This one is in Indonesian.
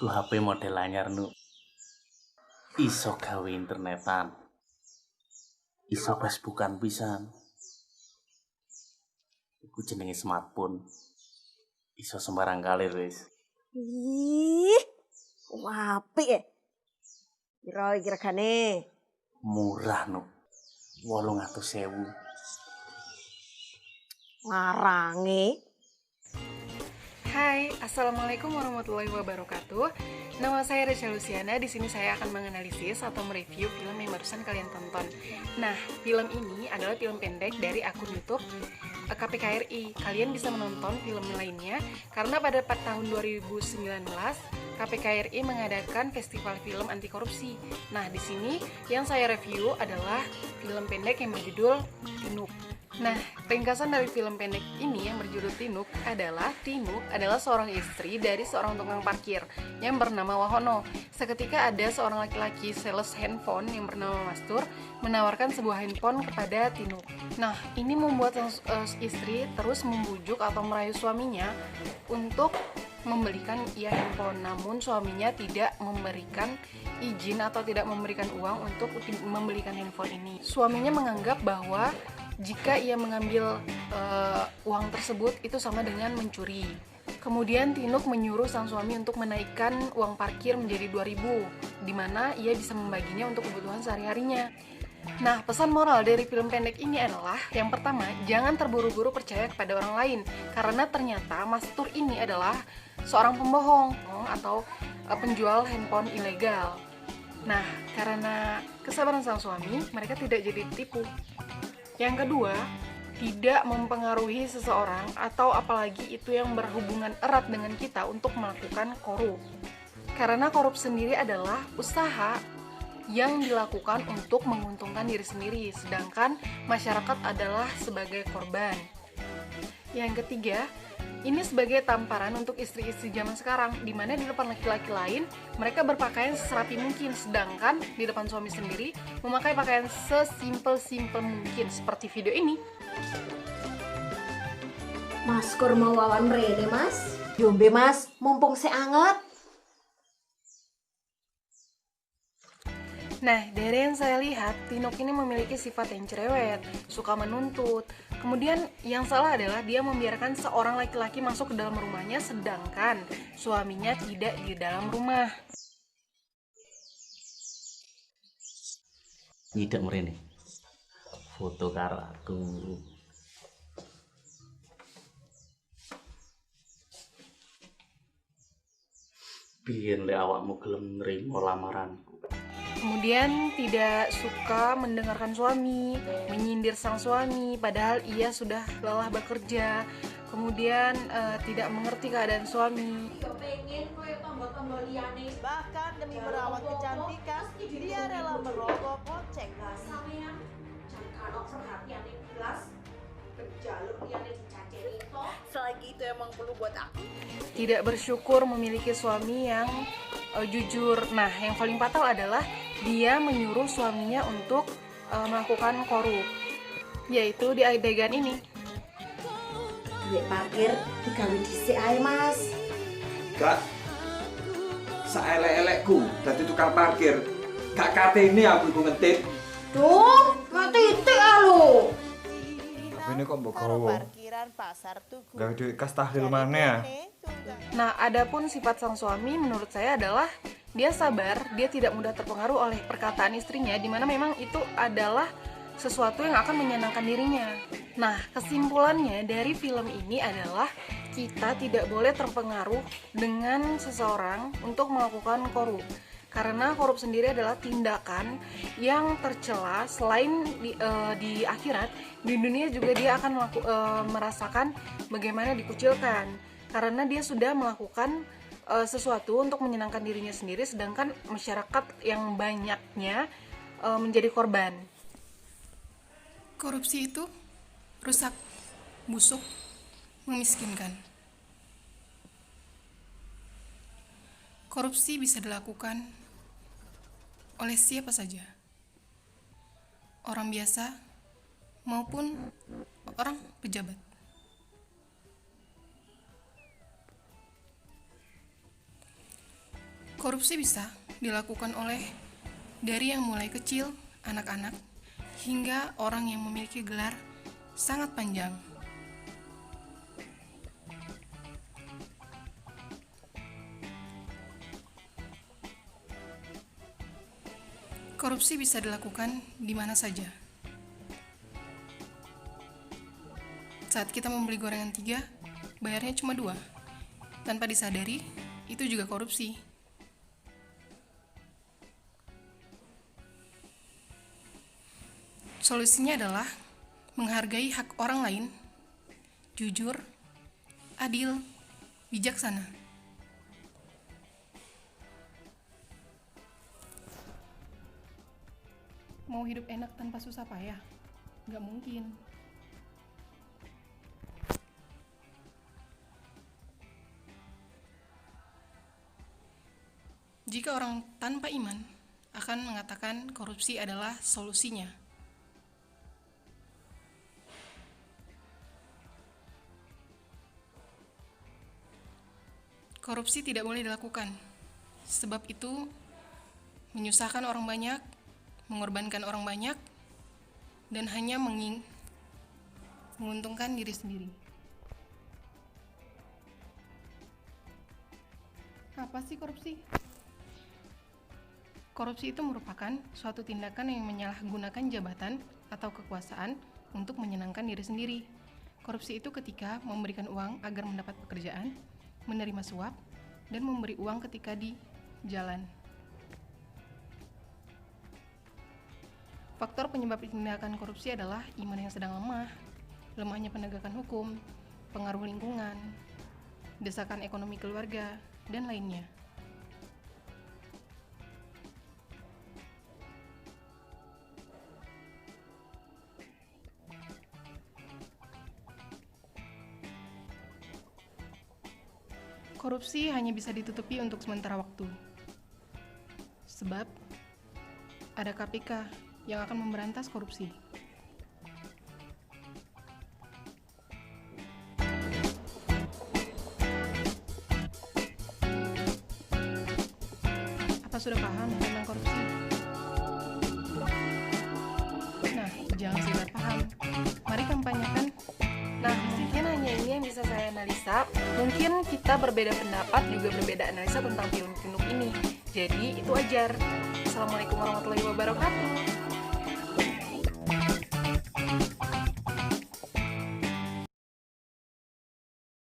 Iku HP model anyar nu. Iso gawe internetan. Iso Facebookan pisan. Iku jenenge smartphone. Iso sembarang kalir wis. Ih, apik ya. Piro iki regane? Murah nu. 800.000. Ngarange. Hai, assalamualaikum warahmatullahi wabarakatuh. Nama saya Resya Luciana. Di sini saya akan menganalisis atau mereview film yang barusan kalian tonton. Nah, film ini adalah film pendek dari akun YouTube KPKRI. Kalian bisa menonton film lainnya karena pada tahun 2019 KPKRI mengadakan festival film anti korupsi. Nah, di sini yang saya review adalah film pendek yang berjudul Tinuk. Nah, ringkasan dari film pendek ini yang berjudul Tinuk adalah seorang istri dari seorang tukang parkir yang bernama Wahono. Seketika ada seorang laki-laki sales handphone yang bernama Mastur menawarkan sebuah handphone kepada Tinuk. Nah, ini membuat istri terus membujuk atau merayu suaminya untuk membelikan ia handphone, namun suaminya tidak memberikan izin atau tidak memberikan uang untuk membelikan handphone ini. Suaminya menganggap bahwa jika ia mengambil uang tersebut itu sama dengan mencuri. Kemudian Tinuk menyuruh sang suami untuk menaikkan uang parkir menjadi 2.000, di mana ia bisa membaginya untuk kebutuhan sehari-harinya. Nah, pesan moral dari film pendek ini adalah yang pertama, jangan terburu-buru percaya kepada orang lain, karena ternyata Mastur ini adalah seorang pembohong atau penjual handphone ilegal. Nah, karena kesabaran sang suami, mereka tidak jadi ditipu. Yang kedua, tidak mempengaruhi seseorang atau apalagi itu yang berhubungan erat dengan kita untuk melakukan korup. Karena korup sendiri adalah usaha yang dilakukan untuk menguntungkan diri sendiri, sedangkan masyarakat adalah sebagai korban. Yang ketiga, ini sebagai tamparan untuk istri-istri zaman sekarang, di mana di depan laki-laki lain mereka berpakaian serapi mungkin, sedangkan di depan suami sendiri memakai pakaian sesimpel-simpel mungkin seperti video ini. Mas kur mau wawan mrene, Mas? Yombe, Mas, mumpung anget. Nah, dari yang saya lihat, Tinuk ini memiliki sifat yang cerewet, suka menuntut. Kemudian yang salah adalah dia membiarkan seorang laki-laki masuk ke dalam rumahnya sedangkan suaminya tidak di dalam rumah. Nyidak mrene. Foto karo aku. Biyen lek awakmu gelem nrimo lamaranku. Kemudian tidak suka mendengarkan suami, menyindir sang suami padahal ia sudah lelah bekerja. Kemudian tidak mengerti keadaan suami. Bahkan demi merawat kecantikan, dia rela merogoh kocek. Selagi itu emang perlu buat aku. Tidak bersyukur memiliki suami yang jujur. Nah, yang paling fatal adalah dia menyuruh suaminya untuk melakukan korup, yaitu di adegan ini. Duit parkir digawe dhisik ae, Mas. Gak saelek-elekku dadi tukang parkir. Gak kate ini aku iku ngetip. Duh, titik lho. Tapi ini kok mbok Karo gawa. parkiran pasar Tugu. Gawe duit kas tahil mana ya? Nah, adapun sifat sang suami menurut saya adalah dia sabar, dia tidak mudah terpengaruh oleh perkataan istrinya, di mana memang itu adalah sesuatu yang akan menyenangkan dirinya. Nah, kesimpulannya dari film ini adalah kita tidak boleh terpengaruh dengan seseorang untuk melakukan korup. Karena korup sendiri adalah tindakan yang tercela. Selain di akhirat, di dunia juga dia akan merasakan bagaimana dikucilkan. Karena dia sudah melakukan sesuatu untuk menyenangkan dirinya sendiri, sedangkan masyarakat yang banyaknya menjadi korban. Korupsi itu rusak, busuk, memiskinkan. Korupsi bisa dilakukan oleh siapa saja, orang biasa maupun orang pejabat. Korupsi bisa dilakukan oleh dari yang mulai kecil, anak-anak, hingga orang yang memiliki gelar sangat panjang. Korupsi bisa dilakukan di mana saja. Saat kita membeli gorengan 3, bayarnya cuma 2. Tanpa disadari, itu juga korupsi. Solusinya adalah menghargai hak orang lain, jujur, adil, bijaksana. Mau hidup enak tanpa susah payah? Nggak mungkin. Jika orang tanpa iman akan mengatakan korupsi adalah solusinya. Korupsi tidak boleh dilakukan, sebab itu menyusahkan orang banyak, mengorbankan orang banyak, dan hanya menguntungkan diri sendiri. Apa sih korupsi? Korupsi itu merupakan suatu tindakan yang menyalahgunakan jabatan atau kekuasaan untuk menyenangkan diri sendiri. Korupsi itu ketika memberikan uang agar mendapat pekerjaan, menerima suap, dan memberi uang ketika di jalan. Faktor penyebab tindakan korupsi adalah iman yang sedang lemah, lemahnya penegakan hukum, pengaruh lingkungan, desakan ekonomi keluarga, dan lainnya. Korupsi hanya bisa ditutupi untuk sementara waktu. Sebab ada KPK yang akan memberantas korupsi. Apa sudah paham tentang korupsi? Nah, jangan sekedar paham. Mari kampanyekan. Nah, mungkin hanya ini yang bisa saya analisa. Mungkin kita berbeda pendapat, juga berbeda analisa tentang film-film ini. Jadi, itu wajar. Assalamualaikum warahmatullahi wabarakatuh.